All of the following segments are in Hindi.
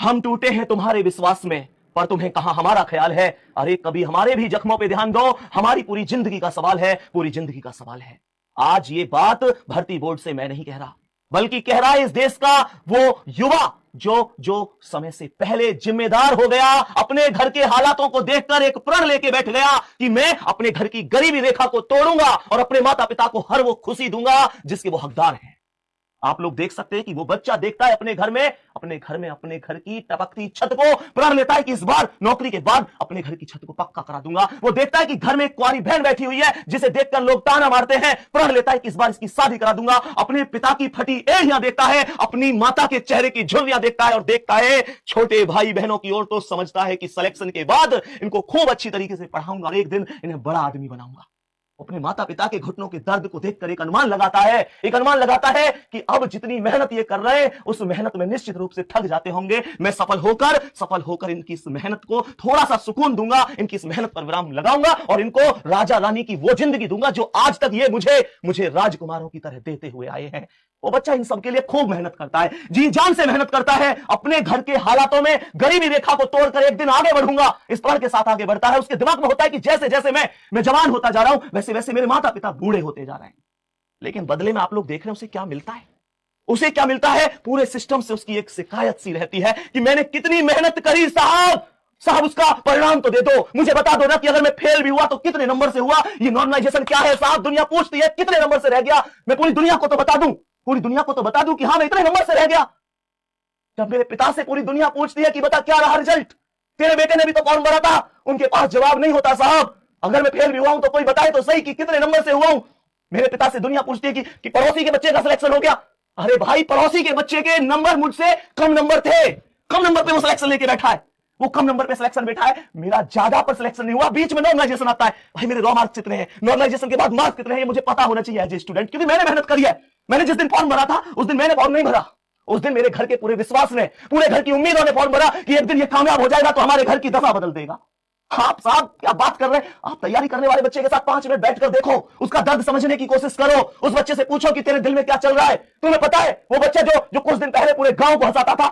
हम टूटे हैं तुम्हारे विश्वास में, पर तुम्हें कहां हमारा ख्याल है। अरे कभी हमारे भी जख्मों पे ध्यान दो, हमारी पूरी जिंदगी का सवाल है, पूरी जिंदगी का सवाल है। आज ये बात भर्ती बोर्ड से मैं नहीं कह रहा, बल्कि कह रहा है इस देश का वो युवा जो समय से पहले जिम्मेदार हो गया, अपने घर के हालातों को देखकर एक प्रण लेके बैठ गया कि मैं अपने घर की गरीबी रेखा को तोड़ूंगा और अपने माता पिता को हर वो खुशी दूंगा जिसके वो हकदार हैं। आप लोग देख सकते हैं कि वो बच्चा देखता है अपने घर में अपने घर की टपकती छत को, प्रण लेता है कि इस बार नौकरी के बाद अपने घर की छत को पक्का करा दूंगा। वो देखता है कि घर में एक कुंवारी बहन बैठी हुई है जिसे देखकर लोग ताना मारते हैं, प्रण लेता है कि इस बार इसकी शादी करा दूंगा। अपने पिता की फटी एड़ियां देखता है, अपनी माता के चेहरे की झुर्रियां देखता है और देखता है छोटे भाई बहनों की ओर, तो समझता है कि सिलेक्शन के बाद इनको खूब अच्छी तरीके से पढ़ाऊंगा और एक दिन इन्हें बड़ा आदमी बनाऊंगा। अपने माता पिता के घुटनों के दर्द को देखकर एक अनुमान लगाता है कि अब जितनी मेहनत ये कर रहे हैं उस मेहनत में निश्चित रूप से थक जाते होंगे। मैं सफल होकर इनकी इस मेहनत को थोड़ा सा सुकून दूंगा, इनकी इस मेहनत पर विराम लगाऊंगा और इनको राजा रानी की वो जिंदगी दूंगा जो आज तक ये मुझे राजकुमारों की तरह देते हुए आए हैं। वो बच्चा इन सब के लिए खूब मेहनत करता है, जी जान से मेहनत करता है। अपने घर के हालातों में गरीबी रेखा को तोड़कर एक दिन आगे बढ़ूंगा, इस प्रण के साथ आगे बढ़ता है। उसके दिमाग में होता है कि जैसे जैसे मैं जवान होता जा रहा हूं, वैसे वैसे मेरे माता पिता बूढ़े होते जा रहे हैं। लेकिन बदले में आप लोग देख रहे हैं उसे क्या मिलता है। पूरे सिस्टम से उसकी एक शिकायत सी रहती है कि मैंने कितनी मेहनत करी साहब उसका परिणाम तो दे दो, मुझे बता दो ना कि अगर मैं फेल भी हुआ तो कितने नंबर से हुआ। ये नॉर्मलाइजेशन क्या है साहब? दुनिया पूछती है कितने नंबर से रह गया। मैं पूरी दुनिया को तो बता दूं कि हाँ मैं इतने नंबर से रह गया। जब मेरे पिता से पूरी दुनिया पूछती है कि बता क्या रहा रिजल्ट, तेरे बेटे ने भी तो फॉर्म भरा था, उनके पास जवाब नहीं होता साहब। अगर मैं फेल भी हुआ हूं तो कोई बताए तो सही कि कितने नंबर से हुआ हूं। मेरे पिता से दुनिया पूछती है कि पड़ोसी के बच्चे का सिलेक्शन हो गया। अरे भाई, पड़ोसी के बच्चे के नंबर मुझसे कम नंबर थे, कम नंबर पे वो सिलेक्शन लेके बैठा है, वो कम नंबर पे सिलेक्शन बैठा है। मेरा ज्यादा पर सिलेक्शन नहीं हुआ, बीच में नॉर्मलाइजेशन आता है। भाई मेरे रॉ मार्क्स कितने हैं, नॉर्मलाइजेशन के बाद मार्क्स कितने हैं, ये मुझे पता होना चाहिए एज ए स्टूडेंट, क्योंकि मैंने मेहनत करी है। मैंने जिस दिन फॉर्म भरा था उस दिन मैंने फॉर्म नहीं भरा, उस दिन मेरे घर के पूरे विश्वास ने, पूरे घर की उम्मीदों ने फॉर्म भरा कि एक दिन ये कामयाब हो जाएगा तो हमारे घर की दशा बदल देगा। आप साहब क्या बात कर रहे हैं? आप तैयारी करने वाले बच्चे के साथ 5 मिनट बैठकर देखो, उसका दर्द समझने की कोशिश करो, उस बच्चे से पूछो कि तेरे दिल में क्या चल रहा है। तुम्हें पता है वो बच्चा जो कुछ दिन पहले पूरे गांव को हंसाता था,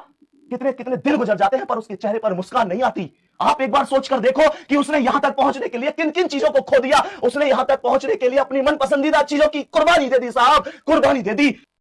कितने दिल गुजर जाते हैं पर उसके चेहरे पर मुस्कान नहीं आती। आप एक बार सोचकर देखो कि उसने यहां तक पहुंचने के लिए किन किन चीजों को खो दिया। उसने यहां तक पहुंचने के लिए अपनी मन पसंदीदा चीजों की कुर्बानी दे दी साहब, कुर्बानी दे दी।